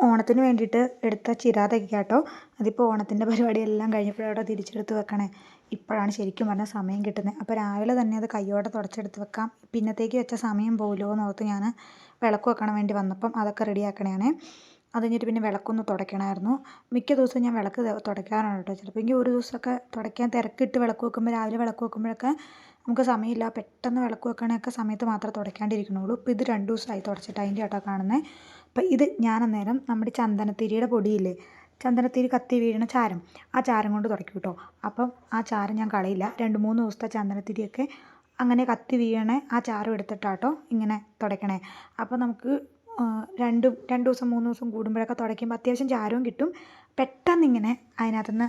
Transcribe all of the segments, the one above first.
ഓണത്തിന് വേണ്ടിയിട്ട് എടുത്ത ചിരാതൊക്കെ കേട്ടോ. അതിപ്പോൾ ഓണത്തിൻ്റെ പരിപാടിയെല്ലാം കഴിഞ്ഞപ്പോഴവിടെ തിരിച്ചെടുത്ത് വെക്കണേ. ഇപ്പോഴാണ് ശരിക്കും പറഞ്ഞാൽ സമയം കിട്ടുന്നത്. അപ്പോൾ രാവിലെ തന്നെ അത് കയ്യോടെ തുടച്ചെടുത്ത് വെക്കാം. പിന്നത്തേക്ക് വെച്ച സമയം പോവുമല്ലോ എന്നോർത്ത് ഞാൻ വിളക്ക് വെക്കണം വേണ്ടി വന്നപ്പം അതൊക്കെ റെഡിയാക്കണേ. അത് കഴിഞ്ഞിട്ട് പിന്നെ വിളക്കൊന്ന് തുടയ്ക്കണമായിരുന്നു. മിക്ക ദിവസവും ഞാൻ വിളക്ക് തുടയ്ക്കാറാണ് കേട്ടോ. ചിലപ്പോൾ ഒരു ദിവസമൊക്കെ തുടയ്ക്കാൻ തിരക്കിട്ട് വിളക്ക് വെക്കുമ്പോൾ രാവിലെ വിളക്ക് വെക്കുമ്പോഴൊക്കെ നമുക്ക് സമയമില്ല. പെട്ടെന്ന് വിളക്ക് വെക്കണയൊക്കെ സമയത്ത് മാത്രമേ തുടയ്ക്കാണ്ടിരിക്കണുള്ളൂ. ഇപ്പോൾ ഇത് 2 ദിവസമായി തുടച്ചിട്ട് അതിൻ്റെ കേട്ടോ കാണുന്നത്. അപ്പം ഇത് ഞാൻ അന്നേരം നമ്മുടെ ചന്ദനത്തിരിയുടെ പൊടിയില്ലേ, ചന്ദനത്തിരി കത്തി വീഴണ ചാരം, ആ ചാരം കൊണ്ട് തുടയ്ക്കും കേട്ടോ. അപ്പം ആ ചാരം ഞാൻ കളയില്ല. 2-3 ദിവസത്തെ ചന്ദനത്തിരിയൊക്കെ അങ്ങനെ കത്തി വീഴണ ആ ചാരം എടുത്തിട്ടാട്ടോ ഇങ്ങനെ തുടയ്ക്കണേ. അപ്പോൾ നമുക്ക് 2 ദിവസം 3 ദിവസം കൂടുമ്പോഴൊക്കെ തുടയ്ക്കുമ്പോൾ അത്യാവശ്യം ചാരവും കിട്ടും. പെട്ടെന്നിങ്ങനെ അതിനകത്തുനിന്ന്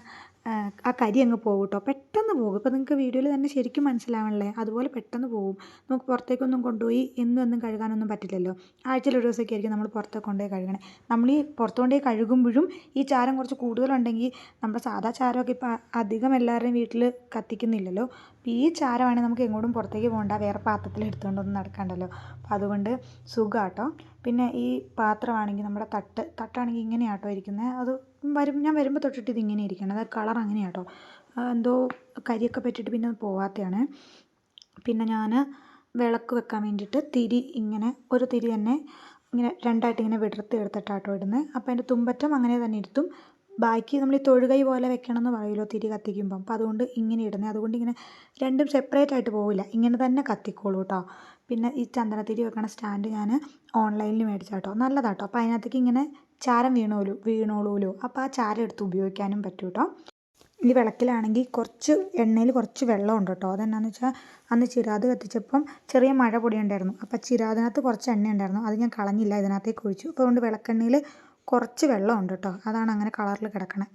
ആ കരി അങ്ങ് പോകും കേട്ടോ. പെട്ടെന്ന് പോകും. ഇപ്പോൾ നിങ്ങൾക്ക് വീഡിയോയിൽ തന്നെ ശരിക്കും മനസ്സിലാവണല്ലേ, അതുപോലെ പെട്ടെന്ന് പോകും. നമുക്ക് പുറത്തേക്കൊന്നും കൊണ്ടുപോയി എന്നും കഴുകാനൊന്നും പറ്റില്ലല്ലോ. ആഴ്ചയിൽ ഒരു ദിവസമൊക്കെ ആയിരിക്കും നമ്മൾ പുറത്തൊക്കെ കൊണ്ടുപോയി കഴുകണേ. നമ്മൾ ഈ പുറത്ത് കൊണ്ടുപോയി കഴുകുമ്പോഴും ഈ ചാരം കുറച്ച് കൂടുതലുണ്ടെങ്കിൽ നമ്മുടെ സാധാ ചാരമൊക്കെ ഇപ്പോൾ അധികം എല്ലാവരുടെയും വീട്ടിൽ കത്തിക്കുന്നില്ലല്ലോ. അപ്പോൾ ഈ ചാരമാണെങ്കിൽ നമുക്ക് എങ്ങോട്ടും പുറത്തേക്ക് പോകണ്ട, വേറെ പാത്രത്തിൽ എടുത്തുകൊണ്ടൊന്നും നടക്കണ്ടല്ലോ. അപ്പോൾ അതുകൊണ്ട് സുഖമാട്ടോ. പിന്നെ ഈ പാത്രമാണെങ്കിൽ നമ്മുടെ തട്ടാണെങ്കിൽ ഇങ്ങനെയാട്ടോ ഇരിക്കുന്നത്. അത് ഞാൻ വരുമ്പോൾ തൊട്ടിട്ട് ഇതിങ്ങനെ ഇരിക്കണം. അത് കളർ അങ്ങനെയാട്ടോ, എന്തോ കരിയൊക്കെ പറ്റിയിട്ട് പിന്നെ അത് പോവാത്തതാണ്. പിന്നെ ഞാൻ വിളക്ക് വെക്കാൻ വേണ്ടിയിട്ട് തിരി ഇങ്ങനെ ഒരു തിരി തന്നെ ഇങ്ങനെ രണ്ടായിട്ട് ഇങ്ങനെ വിടർത്തി എടുത്തിട്ടാട്ടോ ഇടുന്നത്. അപ്പോൾ അതിൻ്റെ തുമ്പറ്റം അങ്ങനെ തന്നെ ഇരുത്തും. ബാക്കി നമ്മൾ ഈ തൊഴുകൈ പോലെ വെക്കണം എന്ന് പറയുമല്ലോ തിരി കത്തിക്കുമ്പം. അപ്പോൾ അതുകൊണ്ട് ഇങ്ങനെ ഇടുന്നത്. അതുകൊണ്ട് ഇങ്ങനെ രണ്ടും സെപ്പറേറ്റ് ആയിട്ട് പോവില്ല, ഇങ്ങനെ തന്നെ കത്തിക്കോളൂ കേട്ടോ. പിന്നെ ഈ ചന്ദനത്തിരി വെക്കണ സ്റ്റാൻഡ് ഞാൻ ഓൺലൈനിൽ മേടിച്ചാട്ടോ, നല്ലതാട്ടോ. അപ്പോൾ അതിനകത്തേക്ക് ഇങ്ങനെ ചാരം വീണോളൂല്ലോ. അപ്പോൾ ആ ചാരം എടുത്ത് ഉപയോഗിക്കാനും പറ്റും കേട്ടോ. ഈ വിളക്കിലാണെങ്കിൽ കുറച്ച് എണ്ണയിൽ കുറച്ച് വെള്ളമുണ്ട് കേട്ടോ. അതെന്നാന്ന് വെച്ചാൽ അന്ന് ചിരാത് കത്തിച്ചപ്പം ചെറിയ മഴ പൊടിയുണ്ടായിരുന്നു. അപ്പോൾ ചിരാതിനകത്ത് കുറച്ച് എണ്ണ ഉണ്ടായിരുന്നു, അത് ഞാൻ കളഞ്ഞില്ല, ഇതിനകത്തേക്ക് ഒഴിച്ചു. അപ്പോൾ അതുകൊണ്ട് വിളക്കെണ്ണയിൽ കുറച്ച് വെള്ളമുണ്ട് കേട്ടോ. അതാണ് അങ്ങനെ കളറിൽ കിടക്കണേ.